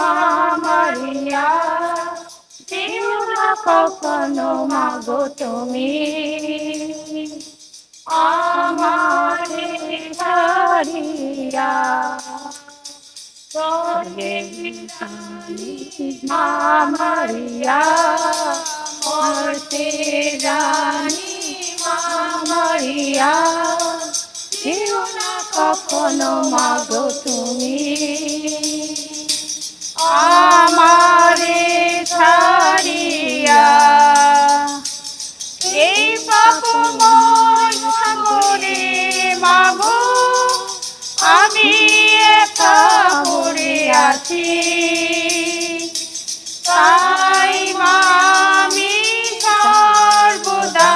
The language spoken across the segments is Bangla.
মা মারিয়া, দিও না কখনো মাগো তুমি আমারে ছাড়িয়া। মা মারিয়া, মরতে জানি মা মারিয়া, দিও না কখনো মাগো তুমি আমারে ছাড়িয়া। এই পাপময় সাগরে মাগো আমি একা পড়ে আছি, তাই মা আমি সর্বদা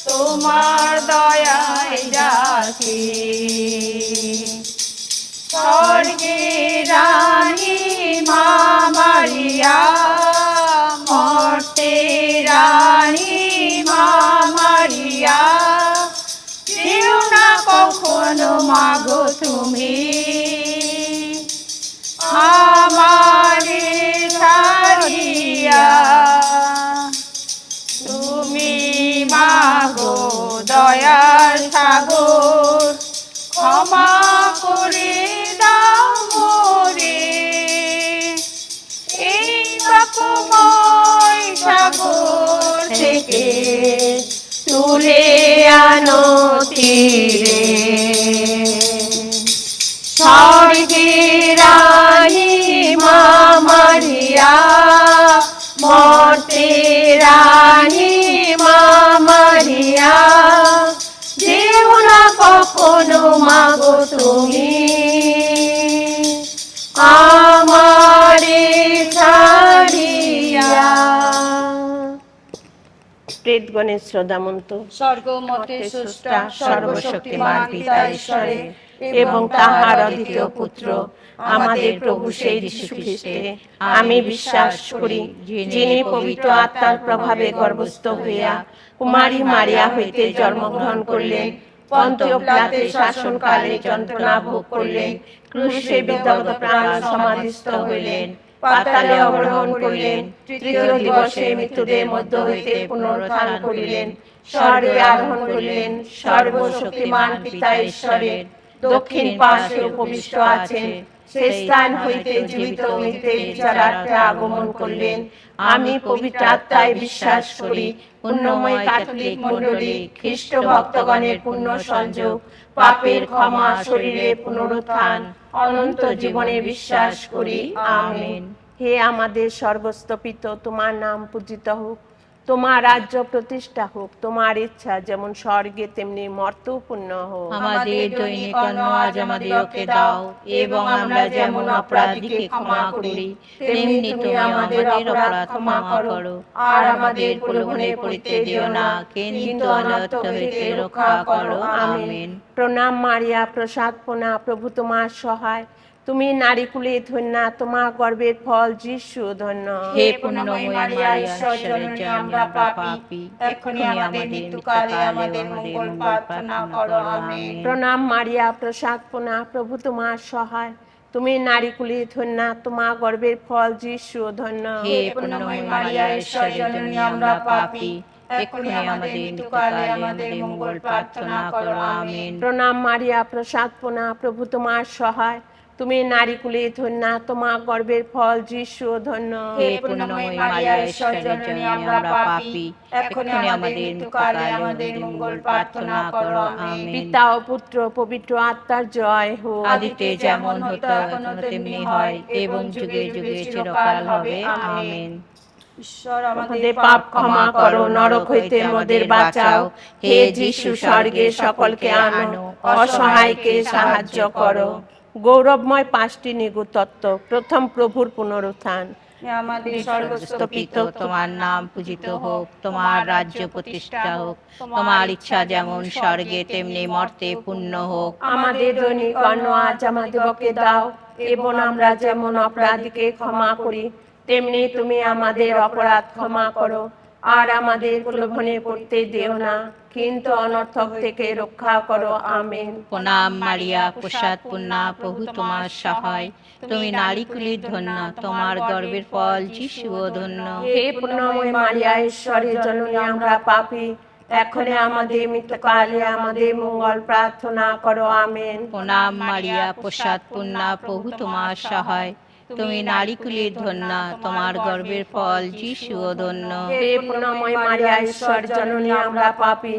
তোমার দয়ায় ডাকি। স্বর্গের রানী মা মারিয়া, মর্তে রানী মা মারিয়া, দিও না কখনো মাগো তুমি আমারে ছাড়িয়া। তুমি মাগো দয়ার সাগর, ক্ষমা করে দাও মোরে, এই পাপময় সাগর থেকে তুলে আনো তীরে। স্বর্গের রানী মা মারিয়া, মর্তে রানী মা মারিয়া, যেও না কখনো মাগো তুমি আমারে ছাড়িয়া। প্রেতগণের শ্রদ্ধামন্ত স্বর্গমতে স্রষ্টা সর্বশক্তিমান পিতা ঈশ্বরে এবং তাহার অদ্বিতীয় পুত্র আমাদের প্রভু সেই যীশু খ্রিস্টে আমি বিশ্বাস করি, যিনি পবিত্র আত্মার প্রভাবে গর্ভস্থ হইয়া কুমারী মারিয়া হইতে জন্মগ্রহণ করলেন, পন্তীয় পিলাতের শাসনকালে যন্ত্রণা ভোগ করলেন, ক্রুশে বিদ্ধ প্রাণ সমাধিস্থ হইলেন, পাতালে অবরোহণ করিলেন, তৃতীয় দিবসে মৃত্যুদের মধ্য হইতে পুনরুত্থান করিলেন, স্বর্গে আরোহণ করিলেন, সর্বশক্তিমান পিতা ঈশ্বরের দক্ষিণ পার্শ্বে উপবিষ্ট আছেন, সে স্থান হইতে জীবিত মৃতে বিচারার্থে আগমন করলেন। আমি পবিত্র আত্মায় বিশ্বাস করি, পুণ্যময় ক্যাথলিক মণ্ডলী, খ্রিস্ট ভক্তগণের পুণ্য সংযোগ, পাপের ক্ষমা, শরীরের পুনরুত্থান, অনন্ত জীবনে বিশ্বাস করি। আমেন। হে আমাদের স্বর্গস্থ পিতা, তোমার নাম পূজিত হোক, তোমার রাজ্য প্রতিষ্ঠা হোক, তোমার ইচ্ছা যেমন স্বর্গে তেমনি মর্তেও পূর্ণ হোক। আমাদের দৈনিক অন্ন আজ আমাদেরকে দাও, এবং আমরা যেমন অপরাধীকে ক্ষমা করি তেমনি তুমি আমাদের অপরাধ ক্ষমা করো, আর আমাদের প্রলোভনে পড়িতে দিও না, কিন্তু অনর্থ হইতে রক্ষা করো। আমেন। প্রণাম মারিয়া, প্রসাদ পোনা, প্রভু তোমার সহায়, তুমি নারীকুলে ধন্যা, তোমার গর্ভের ফল যিশু ধন্য। হে পুণ্যময়ী মারিয়া, ঈশ্বরের জননী, আমরা পাপী, এক্ষুনি আমাদের মৃত্যুকালে আমাদের মঙ্গল প্রার্থনা করো। আমেন। প্রণাম মারিয়া, প্রসাদ পোনা, প্রভু তোমার সহায়, তুমি নারীকুলে ধন্যা, তোমার গর্ভের ফল যিশু ধন্য। হে পুণ্যময়ী মারিয়া, ঈশ্বরের জননী, আমরা পাপী, এক্ষুনি আমাদের মৃত্যুকালে আমাদের মঙ্গল প্রার্থনা করো। আমেন। প্রণাম মারিয়া, প্রসাদ পোনা, প্রভু তোমার সহায়, তুমি নারীকুলে ধন্যা, তোমার গর্ভের ফল যিশু ধন্য। হে পুণ্যময়ী মারিয়া, ঈশ্বরের জননী, আমরা পাপী, এক্ষুনি আমাদের মৃত্যুকালে আমাদের মঙ্গল প্রার্থনা করো। আমেন। পিতা ও পুত্র পবিত্র আত্মার জয় হোক। আদিতে যেমন হতো এখনো তেমনি হয়, এবং যুগে যুগে চিরকাল হবে। আমেন। ঈশ্বর আমাদের পাপ ক্ষমা করো, নরক হইতে আমাদের বাঁচাও, হে যিশু স্বর্গে সকলকে আনো, অসহায়কে সাহায্য করো। গৌরবময় পাঁচটি নিগূঢ় তত্ত্ব। প্রথম, প্রভুর পুনরুত্থান। আমাদের স্বর্গস্থ পিতা, তোমার নাম পূজিত হোক, তোমার রাজ্য প্রতিষ্ঠা হোক, তোমার ইচ্ছা যেমন স্বর্গে তেমনি মর্তে পূর্ণ হোক। আমাদের দৈনিক অন্ন আজ আমাদেরকে দাও, এবং আমরা যেমন অপরাধীকে ক্ষমা করি তেমনি তুমি আমাদের অপরাধ ক্ষমা করো, আর আমাদের প্রলোভনে পড়তে দিও না, কিন্তু অনর্থক থেকে রক্ষা করো। আমেন। প্রণাম মারিয়া, প্রসাদ পূর্ণা, প্রভু তোমার সহায়। তুমি নারীকুলের ধন্য, তোমার গর্ভের ফল যিশুও ধন্য। হে পুণ্যময় মারিয়া, ঈশ্বরের জননী, আমরা পাপী, এখনই আমাদের মৃত্যুকালে আমাদের মঙ্গল প্রার্থনা করো। আমেন। প্রণাম মারিয়া, প্রসাদ পূর্ণা, প্রভু তোমার সহায়। তুমি নারীকুলের ধন্য, তোমার গর্ভের ফল যিশুও ধন্য। হে পুণ্যময় মারিয়া, ঈশ্বর জননী, আমরা পাপী,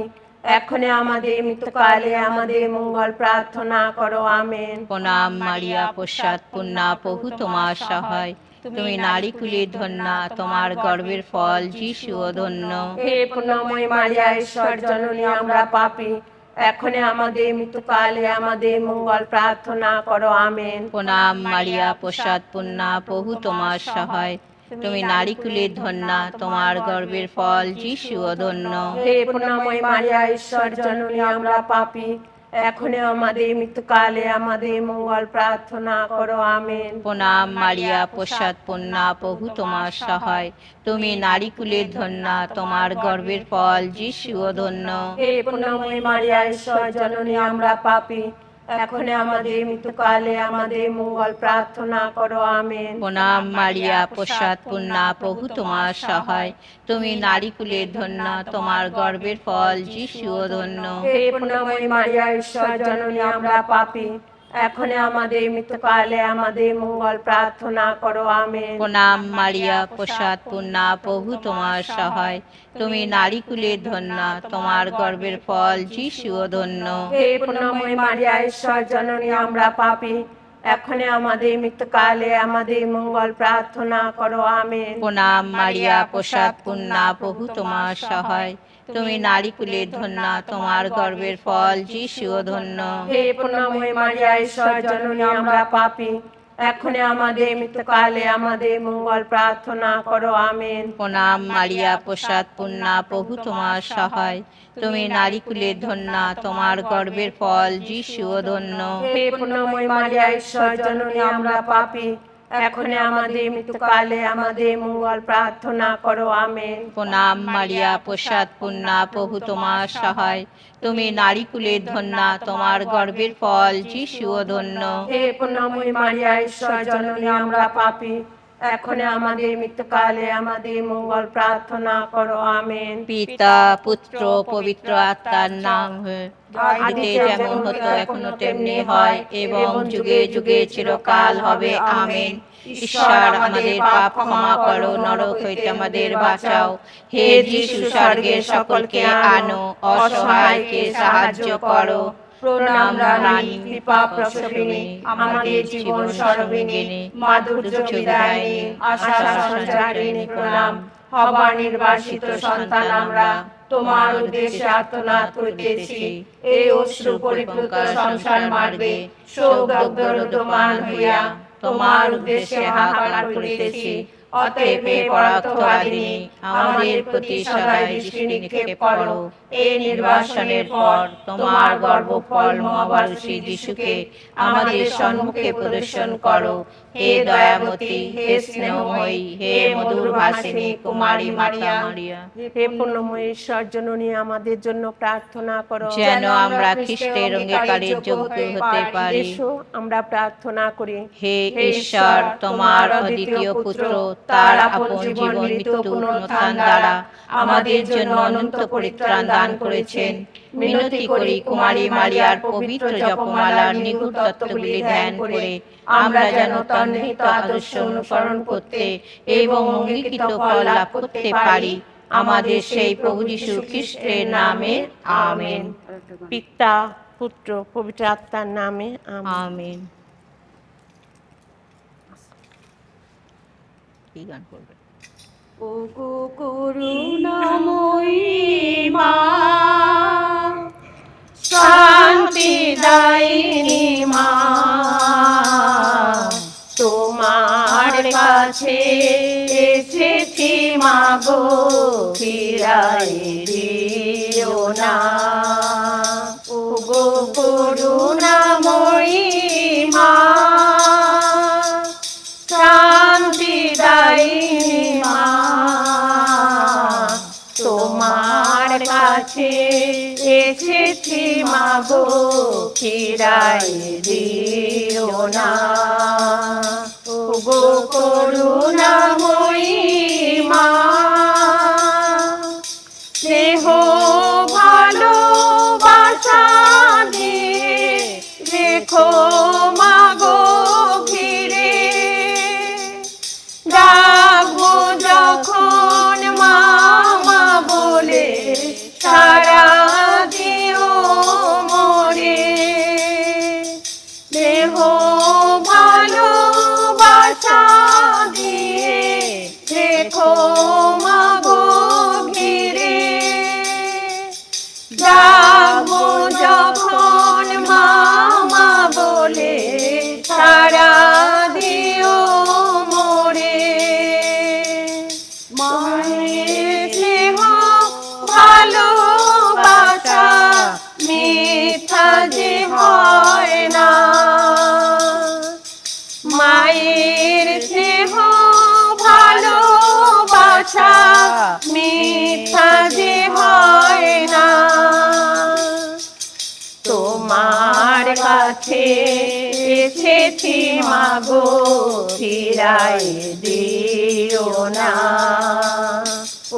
এখনই আমাদের মৃত্যুকালে আমাদের মঙ্গল প্রার্থনা করো। আমেন। প্রণাম মারিয়া, প্রসাদ পূর্ণা, প্রভু তোমার সহায়। তুমি নারীকুলের ধন্য, তোমার গর্ভের ফল যিশুও ধন্য। হে পুণ্যময় মারিয়া, ঈশ্বর জননী, আমরা পাপী, এখনই আমাদের মৃত্যুকালে আমাদের মঙ্গল প্রার্থনা করো। আমেন। প্রণাম মারিয়া, প্রসাদ পূর্ণা, প্রভু তোমার সহায়। তুমি নারীকুলের ধন্য, তোমার গর্ভের ফল যিশুও ধন্য। হে পুণ্যময় মারিয়া, ঈশ্বর জননী, আমরা পাপী, এখনই আমাদের মৃত্যুকালে আমাদের মঙ্গল প্রার্থনা করো। আমেন। প্রণাম মারিয়া, প্রসাদ পূর্ণা, প্রভু তোমার সহায়। তুমি নারীকুলের ধন্য, তোমার গর্ভের ফল যিশুও ধন্য। হে পুণ্যময় মারিয়া, ঈশ্বর জননী, আমরা পাপী, এখনই আমাদের মৃত্যুকালে আমাদের মঙ্গল প্রার্থনা করো। আমেন। প্রণাম মারিয়া, প্রসাদ পূর্ণা, প্রভু তোমার সহায়। তুমি নারীকুলের ধন্য, তোমার গর্ভের ফল যিশুও ধন্য। হে পুণ্যময় মারিয়া, ঈশ্বর জননী, আমরা পাপী, এখনই আমাদের মৃত্যুকালে আমাদের মঙ্গল প্রার্থনা করো। আমেন। প্রণাম মারিয়া, প্রসাদ পূর্ণা, প্রভু তোমার সহায়। তুমি নারীকুলের ধন্য, তোমার গর্ভের ফল যিশুও ধন্য। হে পুণ্যময় মারিয়া, ঈশ্বর জননী, আমরা পাপী, এখনই আমাদের মৃত্যুকালে আমাদের মঙ্গল প্রার্থনা করো। আমেন। প্রণাম মারিয়া, প্রসাদ পূর্ণা, প্রভু তোমার সহায়। তুমি নারীকুলের ধন্য, তোমার গর্ভের ফল যিশুও ধন্য। হে পুণ্যময় মারিয়া, ঈশ্বর জননী, আমরা পাপী, এখনই আমাদের মৃত্যুকালে আমাদের মঙ্গল প্রার্থনা করো। আমেন। প্রণাম মারিয়া, প্রসাদ পূর্ণা, প্রভু তোমার সহায়। তুমি নারীকুলের ধন্য, তোমার গর্ভের ফল যিশুও ধন্য। হে পুণ্যময় মারিয়া, ঈশ্বর জননী, আমরা পাপী, এখনই আমাদের মৃত্যুকালে আমাদের মঙ্গল প্রার্থনা করো। আমেন। প্রণাম মারিয়া, প্রসাদ পূর্ণা, প্রভু তোমার সহায়। তুমি নারীকুলের ধন্য, তোমার গর্ভের ফল যিশুও ধন্য। হে পুণ্যময় মারিয়া, ঈশ্বর জননী, আমরা পাপী, এখনই আমাদের মৃত্যুকালে আমাদের মঙ্গল প্রার্থনা করো। আমেন। পিতা, পুত্র, পবিত্র আত্মার নাম আদিতে যেমন হতো, এখনো তেমনি হয়, এবং যুগে যুগে চিরকাল হবে। আমেন। ঈশ্বর, আমাদের পাপ ক্ষমা করো, নরক হইতে আমাদের বাঁচাও। হে যিশু, স্বর্গের সকলকে আনো, অসহায়কে সাহায্য করো। প্রণাম রানী, কৃপা প্রসবিনী, আমাদের জীবন স্বরূপিণী, মাধুর্য বিদায়িনী, আশা সঞ্চারিণী, প্রণাম। হবা নির্বাসিত সন্তান আমরা, তোমার উদ্দেশ্যে আর্তনাদ করিতেছি। এই অশ্রু পরিপ্লুত সংসার মার্গে সৌভাগ্য রোদমান হইয়া তোমার উদ্দেশ্যে হাহাকার করিতেছি। অতএব হে পরার্থবাদিনী, আমাদের প্রতি সদাই দৃষ্টি নিক্ষেপ করো। এই নির্বাসনের পর তোমার গর্ভফল মহাবারুষী যিশুকে আমাদের সম্মুখে প্রদর্শন করো। হে দয়াবতী, হে স্নেহময়ী, হে মধুরভাষিনী কুমারী মাতা মারিয়া, হে পুণ্যময়ী ঈশ্বর জননী, আমাদের জন্য প্রার্থনা করো, যেন আমরা খ্রিস্টের অঙ্গীকারের যোগ্য হতে পারি। এসো আমরা প্রার্থনা করি। হে ঈশ্বর, তোমার অদ্বিতীয় পুত্র তার আপন জীবন মৃত্যু পুনরুত্থান দ্বারা আমাদের জন্য অনন্ত পরিত্রাণ দান করেছেন। মিনতি করি, কুমারী মারিয়ার পবিত্র জপমালার নিগুড় তত্ত্বগুলি ধ্যান করে আমরা যেন তার নিহিত আদর্শ অনুসরণ করতে এবং অঙ্গীকৃত ফল লাভ করতে পারি। আমাদের সেই প্রভু যীশু খ্রিস্টের নামে আমেন। পিতা, পুত্র, পবিত্র আত্মার নামে আমেন। আমেন। কি গান করবে? ওগো করুণাময়ী মা, শান্তিদায়িনী মা, তোমার কাছে এসেছি মা গো, ফিরাই দিও না। ওগো করুণাময়ী মা, শান্তিদায়িনী মা, তোমার কাছে মাগো ফিরাই দিও না। ওগো করুণাময়ী মা, স্নেহ ভালোবাসা দিয়ে রেখো মাগো ঘিরে। ডাকবো যখন মা মা বলে সারা দিও মোরে। দেহ ভালোবাসা দিয়ে রেখো মাগো ঘিরে। ডাকবো যখন মা মা বলে সারা দিও মোরে। মায়ের স্নেহ ভালোবাসা মিথ্যা যে হয় না। মায়ের স্নেহ ভালোবাসা মিথ্যা যে হয় না। তোমার কাছে এসেছি মাগো ফিরাই দিও না।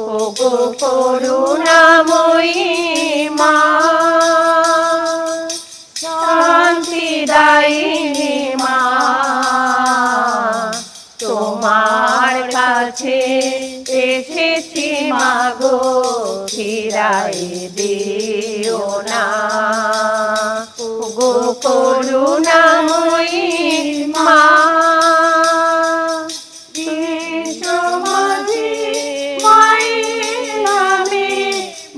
ওগো করুণাময়ী মা, শান্তিদায়িনী মা, তোমার কাছে এসেছি মাগো ফিরাই দিও না। ওগো করুণাময়ী মা, সমাজে মায়ের নামে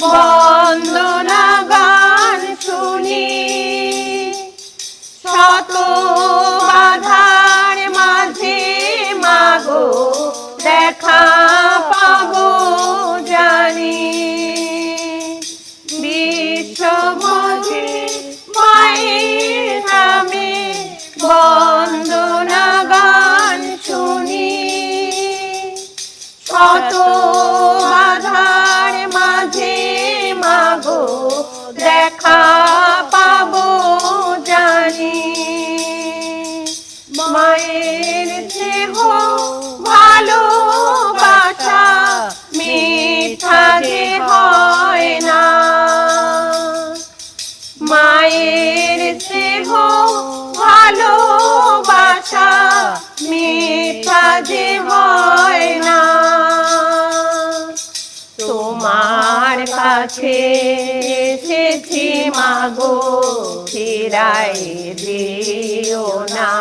বন্দনা গান শুনি। শত বাধার মাঝে মাগো দেখা পাবো জানি। বিশ্বমাঝে মায়ের নামে বন্দনা গান শুনি। শত বাধার মাঝে মাগো দেখা পাবো জানি। মায়ের স্নেহ ভালোবাসা মিথ্যা যে হয় না। মায়ের স্নেহ ভালোবাসা মিথ্যা যে হয় না। তোমার কাছে এসেছি মাগো ফিরাই দিও না।